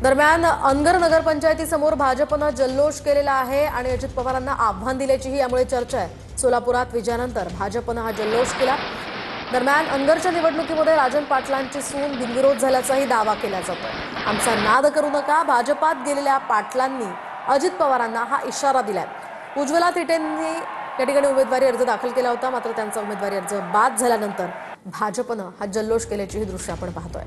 दरम्यान अनगर नगरपंचायतीसमोर भाजपनं जल्लोष केलेला आहे आणि अजित पवारांना आव्हान दिल्याचीही यामुळे चर्चा आहे। सोलापुरात विजयानंतर भाजपनं हा जल्लोष केला। दरम्यान अनगरच्या निवडणुकीमध्ये राजन पाटलांची सून बिनविरोध झाल्याचाही दावा केला जातोय। आमचा नाद करू नका, भाजपात गेलेल्या पाटलांनी अजित पवारांना हा इशारा दिलाय। उज्ज्वला थिटेंनी या ठिकाणी उमेदवारी अर्ज दाखल केला होता, मात्र त्यांचा उमेदवारी अर्ज बाद झाल्यानंतर भाजपनं हा जल्लोष केल्याचीही दृश्य आपण पाहतोय।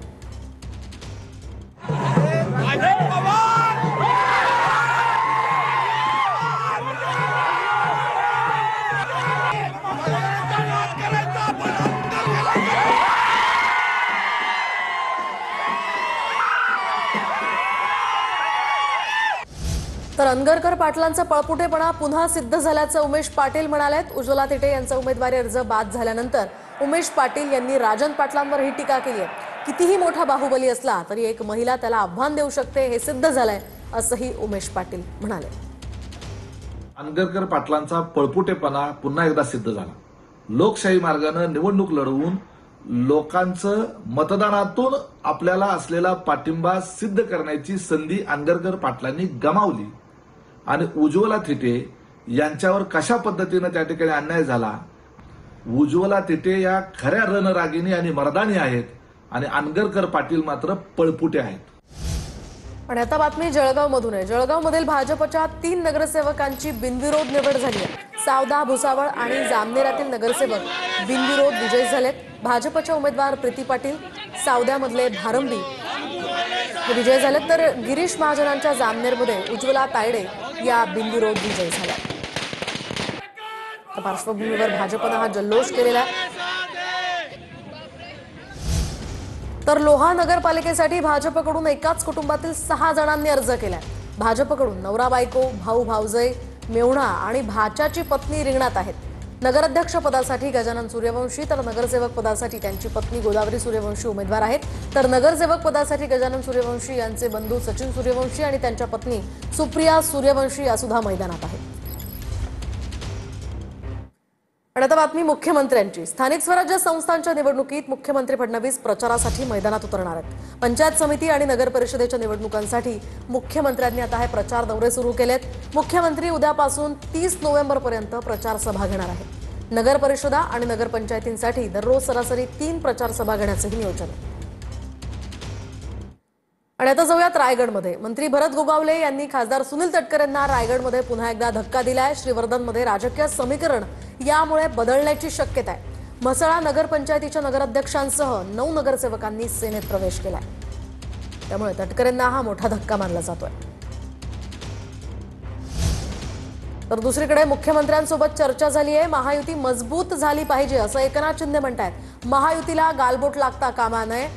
तर अनगरकर पाटलांचा पळपुटेपणा पुन्हा सिद्ध झाल्याचं उमेश पाटील म्हणालेत। उज्ज्वला थिटे यांचा उमेदवारी अर्ज बाद झाल्यानंतर उमेश पाटील यांनी राजन पाटलांवर ही टीका केली आहे। कितीही मोठा बाहुबली असला तरी एक महिला त्याला आव्हान देऊ शकते, हे सिद्ध झालंय असंही उमेश पाटील म्हणाले। अनगरकर पाटलांचा पळपुटेपणा पुन्हा एकदा सिद्ध झाला। लोकशाही मार्गाने निवडणूक लढवून लोकांचं मतदानातून आपल्याला असलेला पाठिंबा सिद्ध करण्याची संधी अनगरकर पाटलांनी गमावली आणि उज्ज्वला थिटे यांच्यावर कशा पद्धतीने त्या ठिकाणी अन्याय झाला। उज्ज्वला थिटे या खऱ्या रणरागिणी आणि मर्दानी आहेत आणि अनगरकर पाटील मात्र पळपुटे आहेत। आणि आता बातमी जळगावमधून आहे। जळगावमधील भाजपच्या 3 नगरसेवकांची बिनविरोध निवड झाली आहे। सावदा, भुसावळ आणि जामनेरातील नगरसेवक बिनविरोध विजयी झालेत। भाजपच्या उमेदवार प्रीती पाटील सावद्यामधले भारंबी विजयी झालेत, तर गिरीश महाजनांच्या जामनेरमध्ये उज्ज्वला तायडे या बिनविरोध विजयी झाल्या। पार्श्वभूमीवर भाजपनं हा जल्लोष केलेला आहे। तर लोहा नगरपालिकेसाठी भाजपकडून एकाच कुटुंबातील 6 जणांनी अर्ज केलाय। भाजपकडून नवरा बायको, भाऊ भाऊजय, मेहुणा आणि भाच्याची पत्नी रिंगणात आहेत। नगराध्यक्ष पदासाठी गजानन सूर्यवंशी तर नगरसेवक पदासाठी त्यांची पत्नी गोदावरी सूर्यवंशी उमेदवार आहेत। तर नगरसेवक पदासाठी गजानन सूर्यवंशी यांचे बंधू सचिन सूर्यवंशी आणि त्यांच्या पत्नी सुप्रिया सूर्यवंशी या सुद्धा मैदानात आहेत। आणि आता बातमी मुख्यमंत्र्यांची। स्थानिक स्वराज्य संस्थांच्या निवडणुकीत मुख्यमंत्री फडणवीस प्रचारासाठी मैदानात उतरणार आहेत। पंचायत समिती आणि नगर परिषदेच्या निवडणुकांसाठी मुख्यमंत्र्यांनी आता हे प्रचार दौरे सुरू केलेत। मुख्यमंत्री उद्यापासून 30 नोव्हेंबरपर्यंत प्रचार सभा घेणार आहेत। नगर परिषदा आणि नगरपंचायतींसाठी दररोज सरासरी 3 प्रचार सभा घेण्याचंही नियोजन आहे। आणि आता जाऊयात रायगडमध्ये। मंत्री भरत गोगावले यांनी खासदार सुनील तटकरे यांना रायगडमध्ये पुन्हा एकदा धक्का दिलाय। श्रीवर्धनमध्ये राजकीय समीकरण यामुळे बदलण्याची शक्यता आहे। म्हसळा नगरपंचायतीच्या नगराध्यक्षांसह 9 नगरसेवकांनी सेनेत प्रवेश केलाय, त्यामुळे तटकरेंना हा मोठा धक्का मानला जातोय। तर दुसरीकडे मुख्यमंत्र्यांसोबत चर्चा झाली आहे। महायुती मजबूत झाली पाहिजे असं एकनाथ शिंदे म्हणतात। महायुतीला गालबोट लागता कामा नये,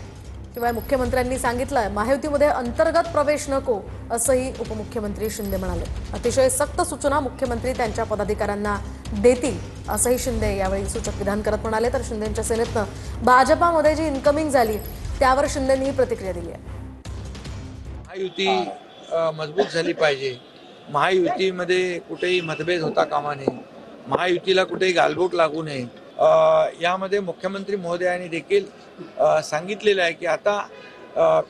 शिवाय मुख्यमंत्र्यांनी सांगितलंय महायुतीमध्ये अंतर्गत प्रवेश नको असंही उपमुख्यमंत्री शिंदे म्हणाले। अतिशय सक्त सूचना मुख्यमंत्री त्यांच्या पदाधिकाऱ्यांना देतील असंही शिंदे यावेळी सूचक विधान करत म्हणाले। तर शिंदेंच्या सेनेतनं भाजपामध्ये जी इन्कमिंग झाली त्यावर शिंदेंनी ही प्रतिक्रिया दिली आहे। महायुती मजबूत झाली पाहिजे, महायुतीमध्ये कुठेही मतभेद होता कामा नये, महायुतीला कुठेही गालबोट लागू नये। यामध्ये मुख्यमंत्री महोदयांनी देखील सांगितलेलं आहे की आता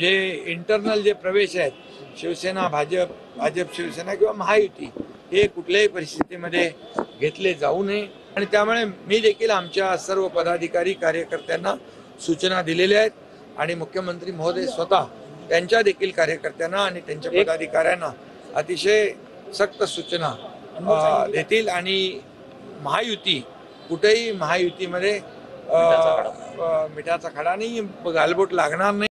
जे इंटरनल जे प्रवेश आहेत, शिवसेना भाजप, भाजप शिवसेना किंवा महायुती, हे कुठल्याही परिस्थितीमध्ये घेतले जाऊ नये। आणि त्यामुळे मी देखील आमच्या सर्व पदाधिकारी कार्यकर्त्यांना सूचना दिलेल्या आहेत आणि मुख्यमंत्री महोदय स्वतः त्यांच्या देखील कार्यकर्त्यांना आणि त्यांच्या पदाधिकाऱ्यांना अतिशय सक्त सूचना देतील आणि महायुती कुठेही महायुतीमध्ये मिठाचा खडा नाही, गालबोट लागणार नाही।